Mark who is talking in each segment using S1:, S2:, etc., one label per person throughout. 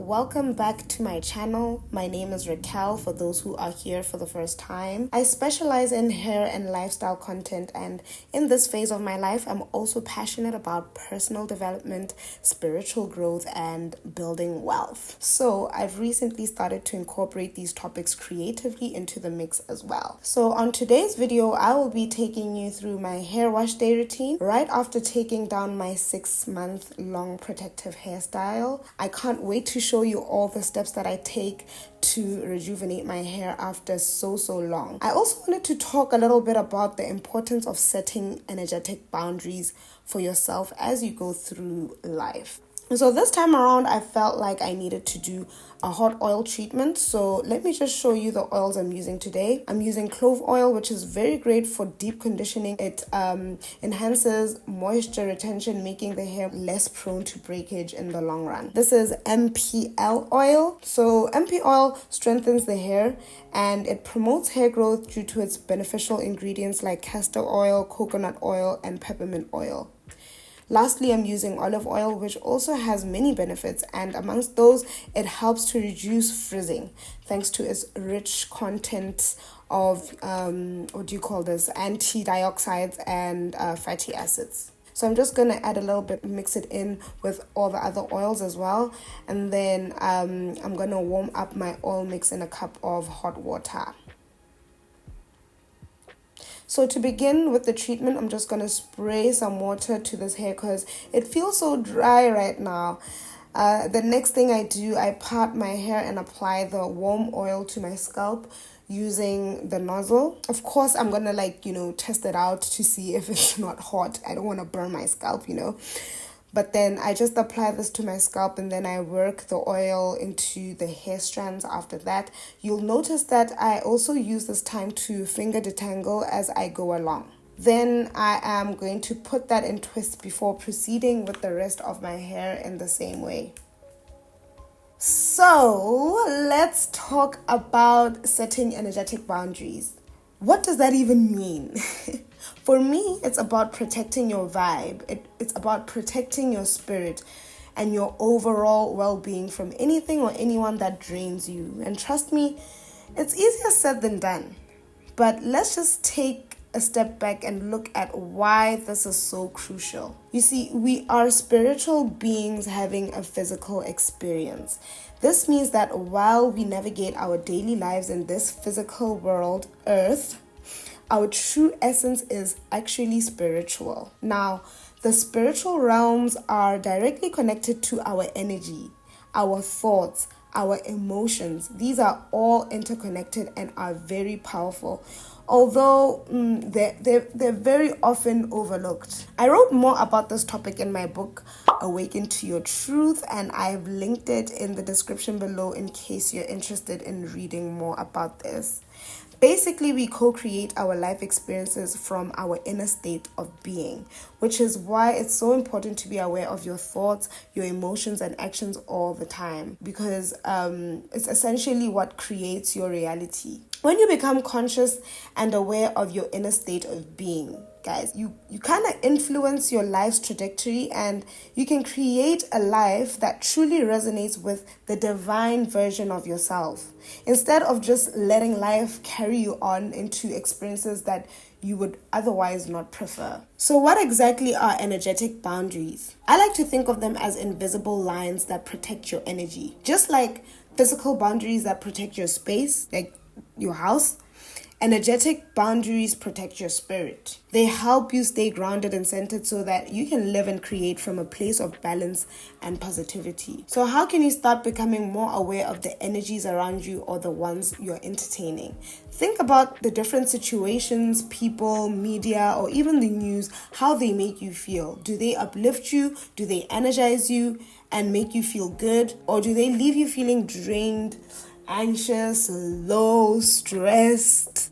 S1: Welcome back to my channel. My name is Raquel for those who are here for the first time. I specialize in hair and lifestyle content, and in this phase of my life, I'm also passionate about personal development, spiritual growth, and building wealth. So I've recently started to incorporate these topics creatively into the mix as well. So on today's video, I will be taking you through my hair wash day routine right after taking down my 6-month-long protective hairstyle. I can't wait to show you all the steps that I take to rejuvenate my hair after so long. I also wanted to talk a little bit about the importance of setting energetic boundaries for yourself as you go through life. So this time around, I felt like I needed to do a hot oil treatment. So let me just show you the oils I'm using today. I'm using clove oil, which is very great for deep conditioning. It enhances moisture retention, making the hair less prone to breakage in the long run. This is MPL oil. So MP oil strengthens the hair and it promotes hair growth due to its beneficial ingredients like castor oil, coconut oil, and peppermint oil. Lastly, I'm using olive oil, which also has many benefits, and amongst those, it helps to reduce frizzing thanks to its rich content of, antioxidants and fatty acids. So I'm just going to add a little bit, mix it in with all the other oils as well, and then I'm going to warm up my oil mix in a cup of hot water. So to begin with the treatment, I'm just going to spray some water to this hair because it feels so dry right now. The next thing I do, I part my hair and apply the warm oil to my scalp using the nozzle. Of course, I'm going to test it out to see if it's not hot. I don't want to burn my scalp, But then I just apply this to my scalp and then I work the oil into the hair strands after that. You'll notice that I also use this time to finger detangle as I go along. Then I am going to put that in twist before proceeding with the rest of my hair in the same way. So let's talk about setting energetic boundaries. What does that even mean? For me, it's about protecting your vibe. It's about protecting your spirit and your overall well-being from anything or anyone that drains you. And trust me, it's easier said than done. But let's just take a step back and look at why this is so crucial. You see, we are spiritual beings having a physical experience. This means that while we navigate our daily lives in this physical world, Earth, our true essence is actually spiritual. Now, the spiritual realms are directly connected to our energy, our thoughts, our emotions. These are all interconnected and are very powerful, although they're very often overlooked. I wrote more about this topic in my book, Awaken to Your Truth, and I've linked it in the description below in case you're interested in reading more about this. Basically, we co-create our life experiences from our inner state of being, which is why it's so important to be aware of your thoughts, your emotions, and actions all the time, because it's essentially what creates your reality. When you become conscious and aware of your inner state of being, guys, you kind of influence your life's trajectory and you can create a life that truly resonates with the divine version of yourself, instead of just letting life carry you on into experiences that you would otherwise not prefer. So what exactly are energetic boundaries? I like to think of them as invisible lines that protect your energy, just like physical boundaries that protect your space, like your house. Energetic boundaries protect your spirit. They help you stay grounded and centered so that you can live and create from a place of balance and positivity. So how can you start becoming more aware of the energies around you or the ones you're entertaining? Think about the different situations, people, media, or even the news, how they make you feel. Do they uplift you? Do they energize you and make you feel good? Or do they leave you feeling drained, anxious, low, stressed?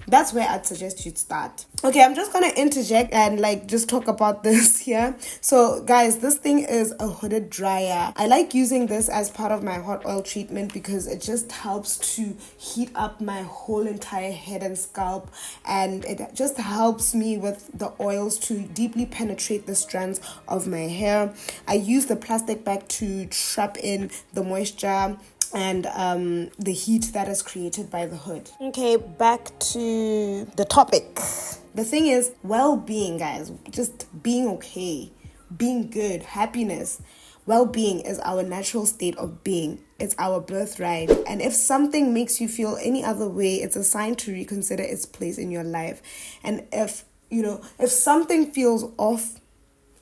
S1: That's where I'd suggest you'd start. Okay, I'm just gonna interject and like just talk about this here. So guys, this thing is a hooded dryer. I like using this as part of my hot oil treatment because it just helps to heat up my whole entire head and scalp, and it just helps me with the oils to deeply penetrate the strands of my hair. I use the plastic bag to trap in the moisture and the heat that is created by the hood. Okay, back to the topic. The thing is, well-being, guys, just being okay, being good, happiness. Well-being is our natural state of being. It's our birthright. And if something makes you feel any other way, it's a sign to reconsider its place in your life. And if something feels off,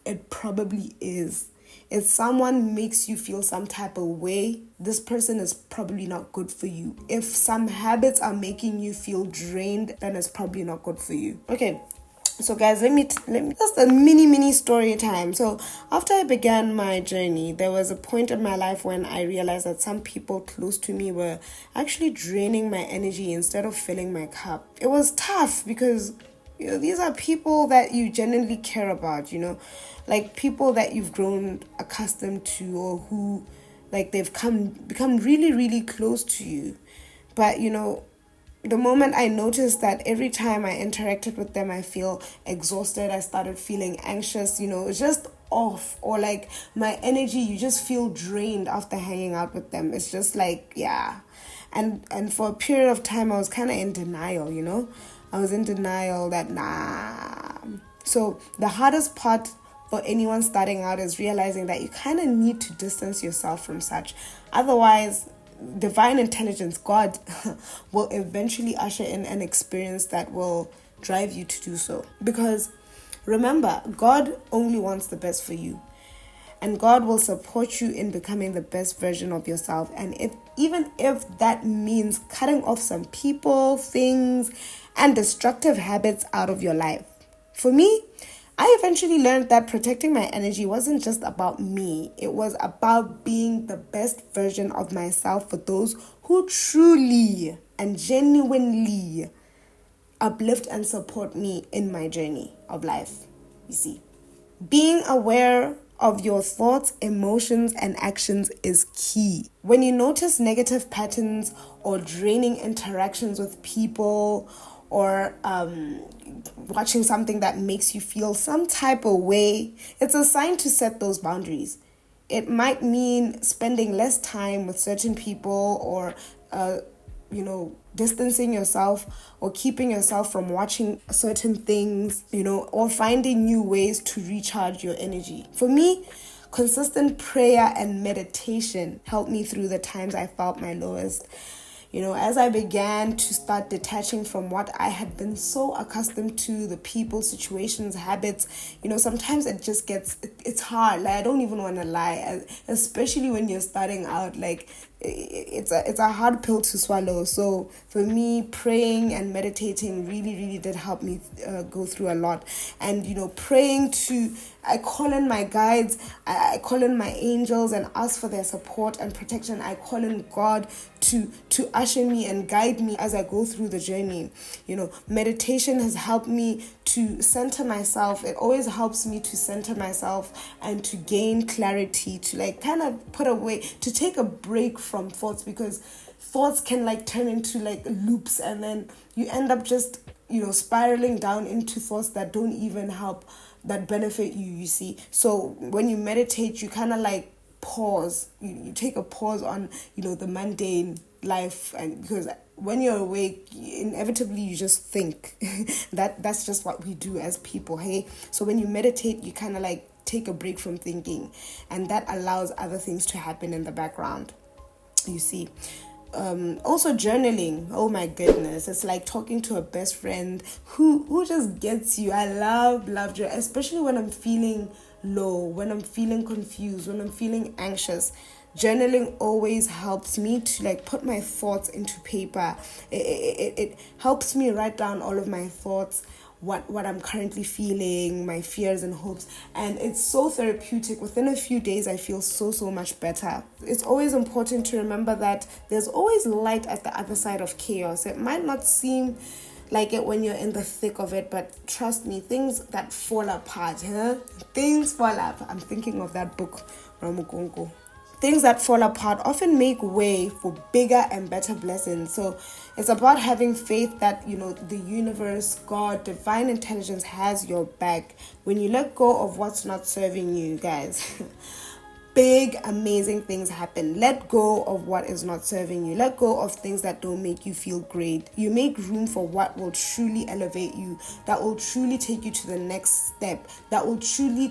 S1: it probably is. If someone makes you feel some type of way, this person is probably not good for you. If some habits are making you feel drained, then it's probably not good for you. Okay, so guys, let me just a mini story time. So after I began my journey, there was a point in my life when I realized that some people close to me were actually draining my energy instead of filling my cup. It was tough because these are people that you genuinely care about, like people that you've grown accustomed to, or who like they've become really, really close to you. But the moment I noticed that every time I interacted with them, I feel exhausted, I started feeling anxious, it's just off, or like my energy, you just feel drained after hanging out with them. It's just like, yeah. And for a period of time, I was kind of in denial, I was in denial that, nah. So the hardest part for anyone starting out is realizing that you kind of need to distance yourself from such. Otherwise, divine intelligence, God, will eventually usher in an experience that will drive you to do so. Because remember, God only wants the best for you. And God will support you in becoming the best version of yourself. And even if that means cutting off some people, things, and destructive habits out of your life. For me, I eventually learned that protecting my energy wasn't just about me. It was about being the best version of myself for those who truly and genuinely uplift and support me in my journey of life. You see, being aware of your thoughts, emotions, and actions is key. When you notice negative patterns or draining interactions with people, or watching something that makes you feel some type of way, it's a sign to set those boundaries. It might mean spending less time with certain people, or distancing yourself, or keeping yourself from watching certain things, or finding new ways to recharge your energy. For me, consistent prayer and meditation helped me through the times I felt my lowest. As I began to start detaching from what I had been so accustomed to, the people, situations, habits, sometimes it just it's hard. Like, I don't even want to lie, especially when you're starting out. Like, it's a hard pill to swallow. So for me, praying and meditating really, really did help me go through a lot. And praying I call in my guides, I call in my angels and ask for their support and protection. I call in God to usher me and guide me as I go through the journey. Meditation has helped me to center myself. It always helps me to center myself and to gain clarity, to like kind of put away, to take a break from thoughts, because thoughts can like turn into like loops, and then you end up just spiraling down into thoughts that don't even help, that benefit you see. So when you meditate, you kind of like pause, you take a pause on the mundane life, and because when you're awake, inevitably you just think. That's just what we do as people, hey? So when you meditate, you kind of like take a break from thinking, and that allows other things to happen in the background, you see. Also journaling, oh my goodness, it's like talking to a best friend who just gets you. I love journaling, especially when I'm feeling low, when I'm feeling confused, when I'm feeling anxious. Journaling always helps me to like put my thoughts into paper. It helps me write down all of my thoughts, what I'm currently feeling, my fears and hopes, and it's so therapeutic. Within a few days, I feel so much better. It's always important to remember that there's always light at the other side of chaos. It might not seem like it when you're in the thick of it, but trust me, things that fall apart, things fall apart. I'm thinking of that book, Ramukongo. Things that fall apart often make way for bigger and better blessings. So it's about having faith that, the universe, God, divine intelligence has your back. When you let go of what's not serving you, guys, big, amazing things happen. Let go of what is not serving you. Let go of things that don't make you feel great. You make room for what will truly elevate you, that will truly take you to the next step, that will truly